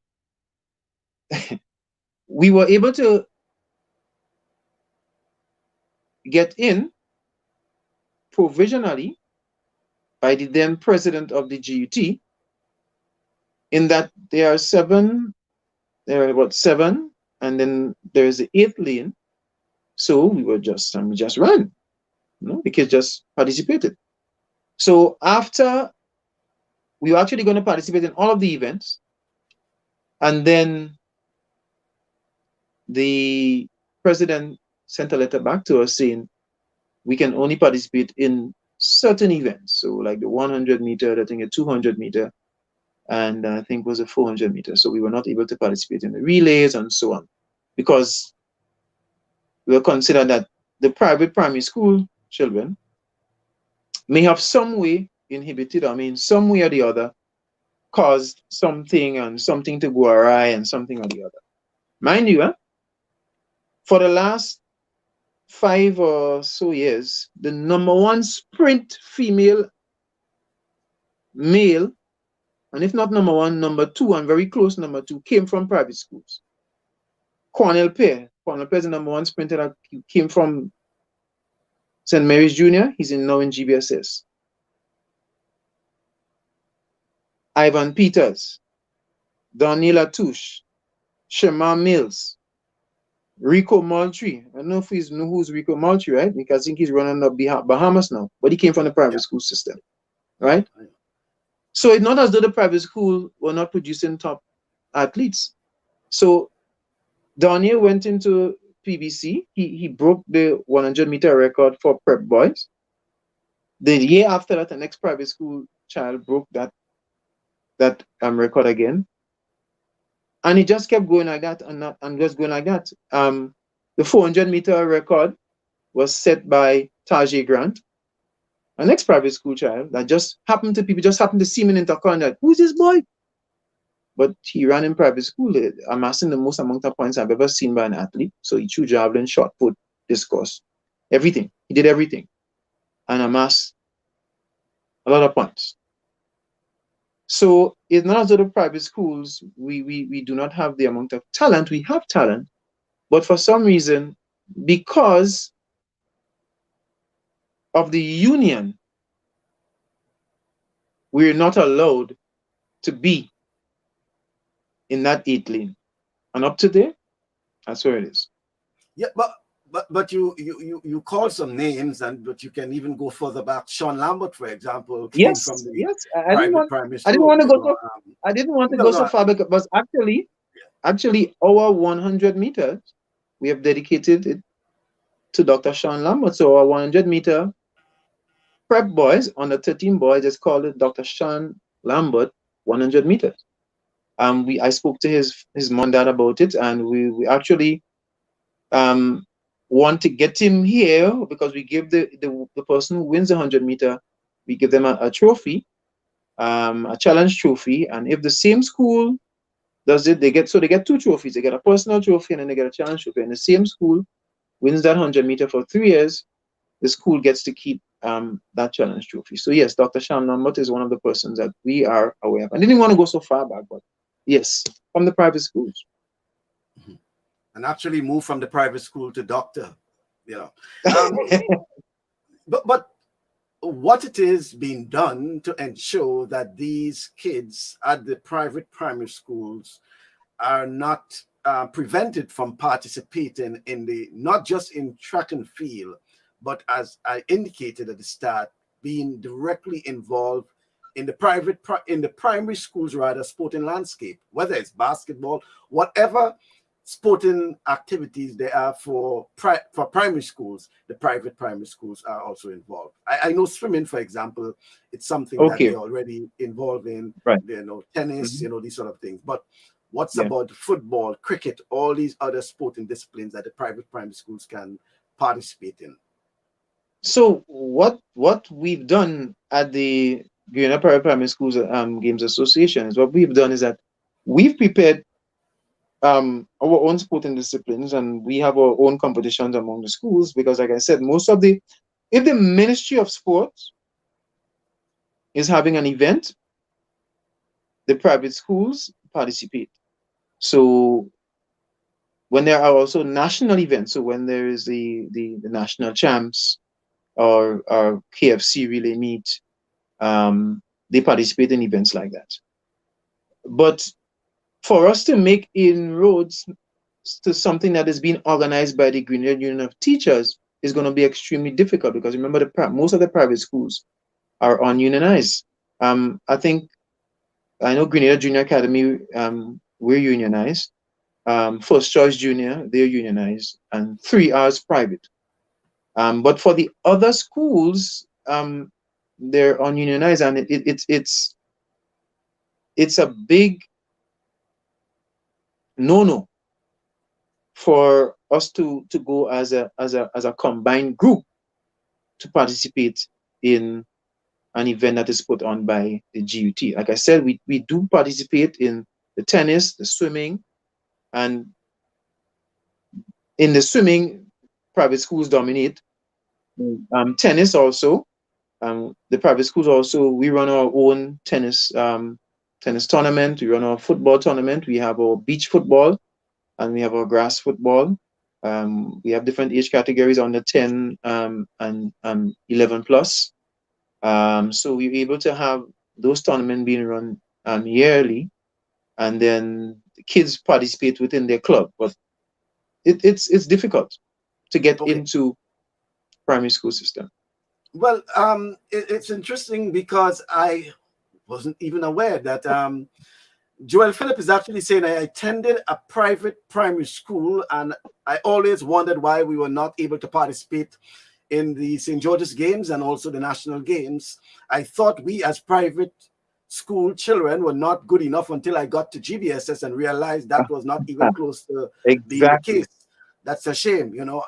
we were able to get in provisionally by the then president of the GUT, in that there are seven, and then there's the 8th lane. So we just ran. The kids just participated. So after, we were actually going to participate in all of the events, and then the president sent a letter back to us saying we can only participate in certain events. So like the 100 meter, I think a 200 meter, and I think was a 400 meter. So we were not able to participate in the relays and so on, because we were considered that the private primary school children may have some way inhibited, some way or the other, caused something and something to go awry and something or the other. Mind you, for the last 5 or so years, the number one sprint female, male, and if not number one, number two, and very close number two, came from private schools. Cornell Pear is the number one sprinter that came from St. Mary's Junior. He's now in GBSS. Ivan Peters, Donnie Touche, Shema Mills, Rico Moultrie. I don't know if you know who's Rico Moultrie, right? Because I think he's running up Bahamas now, but he came from the private Yeah. school system, Yeah. right? So it's not as though the private school were not producing top athletes. So Daniel went into PBC. He broke the 100-meter record for prep boys. The year after that, the next private school child broke that record again, and it just kept going like that, and just going like that. The 400-meter record was set by Tajay Grant, an ex private school child that people just happened to see him in Intercon. Like, who's this boy? But he ran in private school, amassing the most amount of points I've ever seen by an athlete. So he threw javelin, shot put, discus, everything. He did everything and amassed a lot of points. So it's not as though the private schools, we do not have the amount of talent. We have talent, but for some reason, because of the union, we're not allowed to be in that 8 lane. And up to there, that's where it is. Yeah, but you call some names, and but you can even go further back. Sean Lambert, for example, came from Yes, the yes. private primary I didn't school. want to go so I didn't want to No, go so no, far because actually our 100 meters, we have dedicated it to Dr. Sean Lambert. So our 100-meter prep boys, under 13 boys, just called it Dr. Sean Lambert 100 meters. I spoke to his mom and dad about it, and we actually want to get him here because we give the person who wins the 100-meter, we give them a trophy, a challenge trophy, and if the same school does it, they get 2 trophies. They get a personal trophy and then they get a challenge trophy. And the same school wins that 100-meter for 3 years, the school gets to keep that challenge trophy. So yes, Dr. Sean Lambert is one of the persons that we are aware of. I didn't want to go so far back, but yes, from the private schools. and actually moved from the private school to doctor. But what it is being done to ensure that these kids at the private primary schools are not prevented from participating in the, not just in track and field, but as I indicated at the start, being directly involved in the primary schools, rather, sporting landscape, whether it's basketball, whatever sporting activities there are for primary schools. The private primary schools are also involved. I know swimming, for example, it's something that Okay, they're already involved in. right. Tennis, Mhm. these sort of things. But what's Yeah. about football, cricket, all these other sporting disciplines that the private primary schools can participate in? So what we've done at the Grenada Primary Schools Games Association is what we've done is that we've prepared our own sporting disciplines, and we have our own competitions among the schools because, like I said, if the Ministry of Sports is having an event, the private schools participate. So when there are also national events, so when there is the national champs or KFC relay meet, they participate in events like that. But for us to make inroads to something that is being organized by the Grenada Union of Teachers is going to be extremely difficult because remember, most of the private schools are ununionized. I know Grenada Junior Academy, we're unionized. First Choice Junior, they're unionized, and 3R's private. But for the other schools, they're ununionized, and it's a big no for us to go as a combined group to participate in an event that is put on by the GUT. Like I said, we do participate in the tennis, the swimming, and in the swimming, private schools dominate. Tennis also, the private schools also, we run our own tennis tournament. We run our football tournament. We have our beach football and we have our grass football. We have different age categories under 10 and 11 plus. So we're able to have those tournaments being run yearly. and then the kids participate within their club. But it's difficult to get Okay. into primary school system. Well, it's interesting because I wasn't even aware that Joel Phillip is actually saying I attended a private primary school and I always wondered why we were not able to participate in the St. George's Games and also the national games. I thought we as private school children were not good enough until I got to GBSS and realized that was not even close to being the Exactly. case. That's a shame, you know.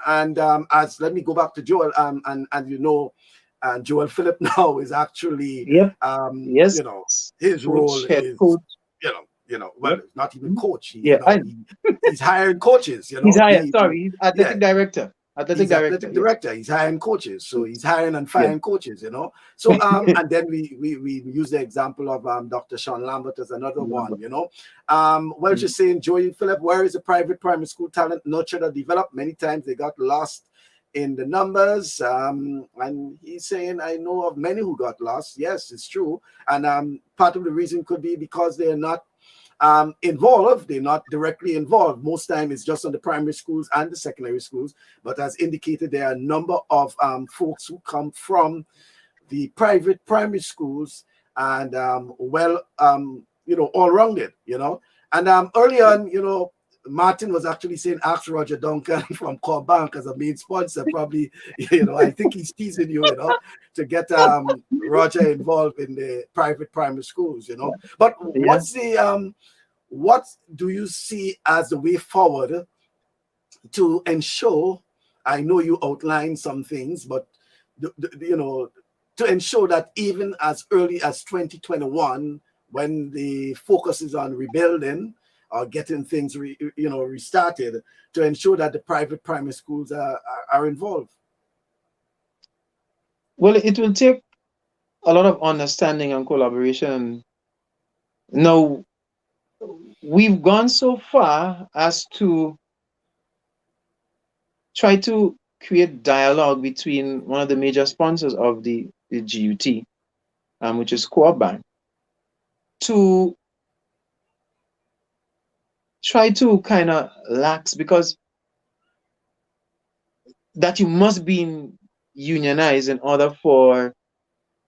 And as let me go back to Joel, and you know, Joel Phillip now is actually, Yep. Yes. you know, his role Coach, head is, coach. well, Yep. not even Mhm. coach. Yeah. He's hiring coaches. He's hired. Sorry, he's Yeah, athletic director. Athletic he's director. athletic Yes. director. He's hiring coaches, so he's hiring and Yeah. firing coaches. So and then we use the example of Dr. Sean Lambert as another one. Well, Mhm. just saying, Joey Phillip, where is the private primary school talent nurtured or developed? Many times they got lost in the numbers. And he's saying, I know of many who got lost. Yes, it's true. And part of the reason could be because they're not involved. They're not directly involved. Most time it's just on the primary schools and the secondary schools. But as indicated, there are a number of folks who come from the private primary schools and all rounded. And early on, Martin was actually saying, ask Roger Duncan from Core Bank as a main sponsor. Probably, I think he's teasing you, to get Roger involved in the private primary schools. But Yeah. what do you see as the way forward to ensure? I know you outlined some things, but to ensure that even as early as 2021, when the focus is on rebuilding or getting things restarted, to ensure that the private primary schools are involved. Well, it will take a lot of understanding and collaboration. Now, we've gone so far as to try to create dialogue between one of the major sponsors of the GUT, which is Co-op Bank, to try to kind of lax because that you must be unionized in order for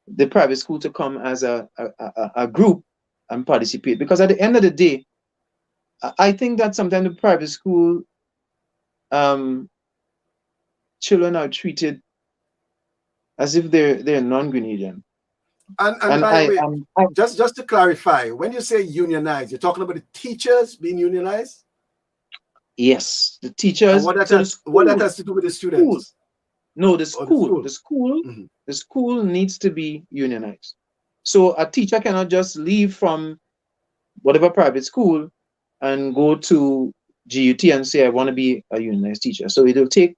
the private school to come as a group and participate. Because at the end of the day, I think that sometimes the private school um, children are treated as if they're non-Grenadian. And And by the way, I just to clarify, when you say unionized, you're talking about the teachers being unionized, yes, the and teachers. So what that has to do with the school, students no, or the school. Mhm. the school needs to be unionized. So a teacher cannot just leave from whatever private school and go to GUT and say, I want to be a unionized teacher. So it'll take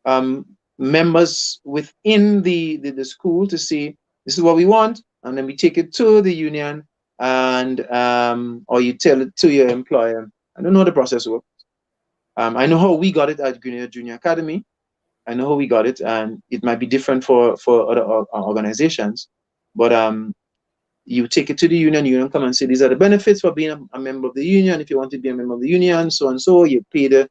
um, members within the school to say, this is what we want, and then we take it to the union, and or you tell it to your employer. I don't know how the process works. I know how we got it at Grenada Junior Academy. I know how we got it, and it might be different for other organizations. But you take it to the union come and say, these are the benefits for being a member of the union. If you want to be a member of the union, so and so, you pay the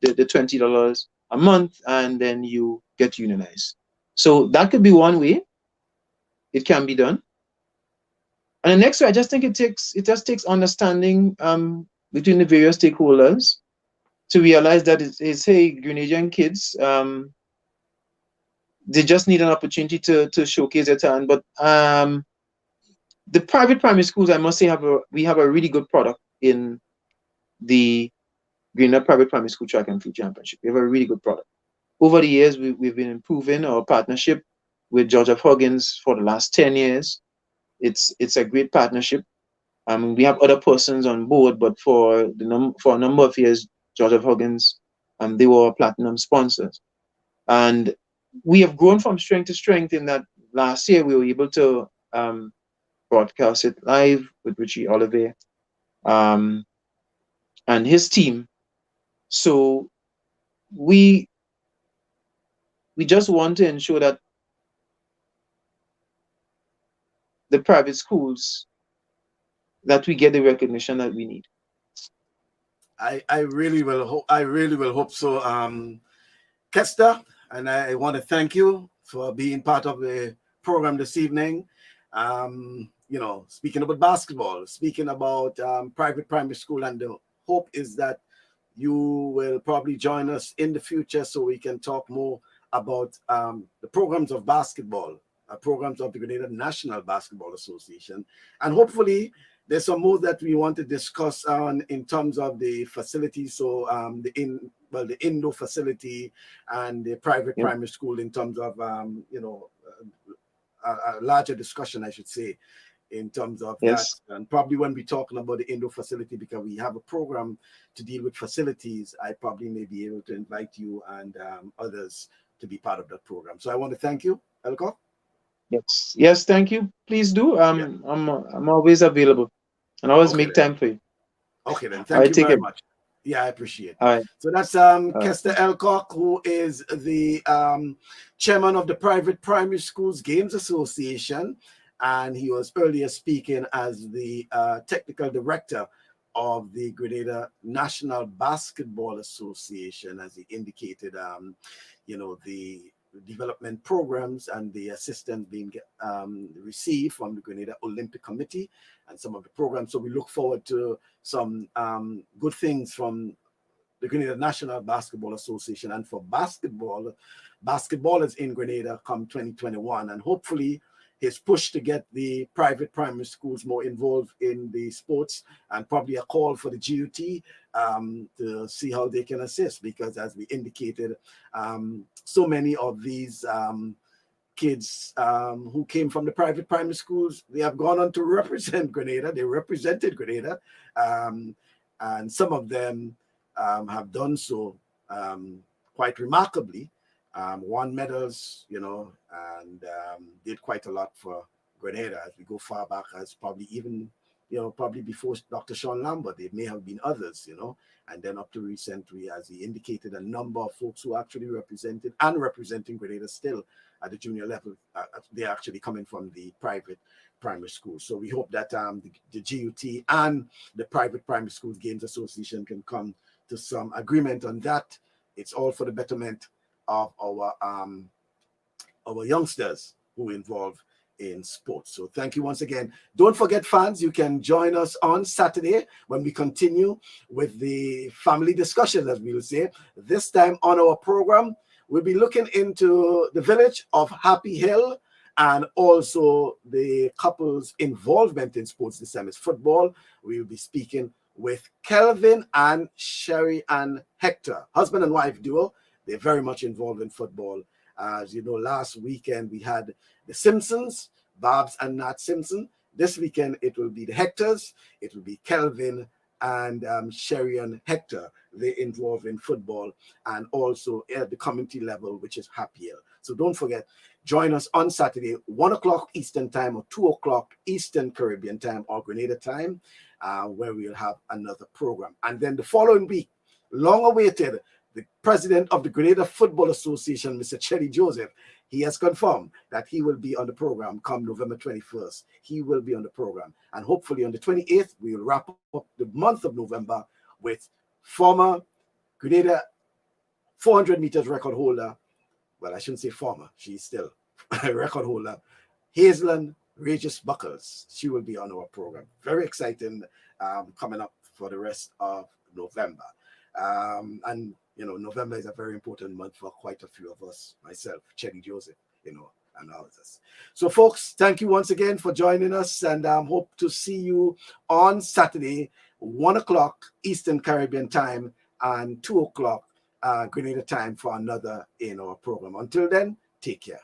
$20 a month, and then you get unionized. So that could be one way it can be done. And the next way, I just think it just takes understanding between the various stakeholders to realize that it's hey, Grenadian kids, they just need an opportunity to showcase their talent. But the private primary schools, I must say, we have a really good product in the Grenada Private Primary School Track and Field Championship. We have a really good product. Over the years, we've been improving our partnership with George F. Huggins for the last 10 years. It's a great partnership. We have other persons on board, but for a number of years, George F. Huggins, they were our platinum sponsors. And we have grown from strength to strength in that last year we were able to broadcast it live with Richie Oliver and his team. So we just want to ensure that the private schools that we get the recognition that we need. I really will hope. I really will hope so, Kester. And I want to thank you for being part of the program this evening. Speaking about basketball, speaking about private primary school, and the hope is that you will probably join us in the future so we can talk more about the programs of basketball, programs of the Grenada National Basketball Association, and hopefully there's some more that we want to discuss on in terms of the facilities. So the indoor facility and the private Yep. primary school in terms of a larger discussion, I should say, in terms of that. Yes. And probably when we're talking about the indoor facility, because we have a program to deal with facilities, I probably may be able to invite you and others to be part of that program. So I want to thank you, Elcock. Yes. Yes. Thank you. Please do. Yeah. I'm always available, and always Okay make then. time for you. Okay then. All Thank right. you Take very care. much. Yeah, I appreciate it. All right. So that's All right. Kester Elcock, who is the chairman of the Private Primary Schools Games Association, and he was earlier speaking as the technical director of the Grenada National Basketball Association, as he indicated, the development programs and the assistance being received from the Grenada Olympic Committee and some of the programs. So we look forward to some good things from the Grenada National Basketball Association and for basketballers in Grenada come 2021. And hopefully his push to get the private primary schools more involved in the sports, and probably a call for the GUT to see how they can assist, because as we indicated, so many of these kids who came from the private primary schools, they have gone on to represent Grenada. They represented Grenada, and some of them have done so quite remarkably, won medals, and did quite a lot for Grenada. As we go far back as probably even, probably before Dr. Sean Lambert, there may have been others, and then up to recently, as he indicated, a number of folks who actually represented and representing Grenada still at the junior level, they're actually coming from the private primary schools. So we hope that the GUT and the Private Primary Schools Games Association can come to some agreement on that. It's all for the betterment of our youngsters who are involved in sports. So thank you once again. Don't forget, fans, you can join us on Saturday when we continue with the family discussion, as we will say. This time on our program, we'll be looking into the village of Happy Hill and also the couple's involvement in sports. This time is football. We will be speaking with Kelvin and Sherry and Hector, husband and wife duo. They're very much involved in football. As you know, last weekend we had the Simpsons, Babs and Nat Simpson. This weekend it will be the Hectors. It will be Kelvin and Sherry and Hector. They're involved in football and also at the community level, which is Happy Hill. So don't forget, join us on Saturday, 1 o'clock Eastern time or 2 o'clock Eastern Caribbean time or Grenada time, where we'll have another program. And then the following week, long awaited, the president of the Grenada Football Association, Mr. Chelly Joseph, he has confirmed that he will be on the program come November 21st. He will be on the program. And hopefully on the 28th, we will wrap up the month of November with former Grenada 400 meters record holder. Well, I shouldn't say former. She's still a record holder. Hazelin Regis Buckles. She will be on our program. Very exciting coming up for the rest of November. And November is a very important month for quite a few of us, myself, Chelly Joseph, and others. So, folks, thank you once again for joining us, and hope to see you on Saturday, 1 o'clock Eastern Caribbean time and 2 o'clock Grenada time for another in our program. Until then, take care.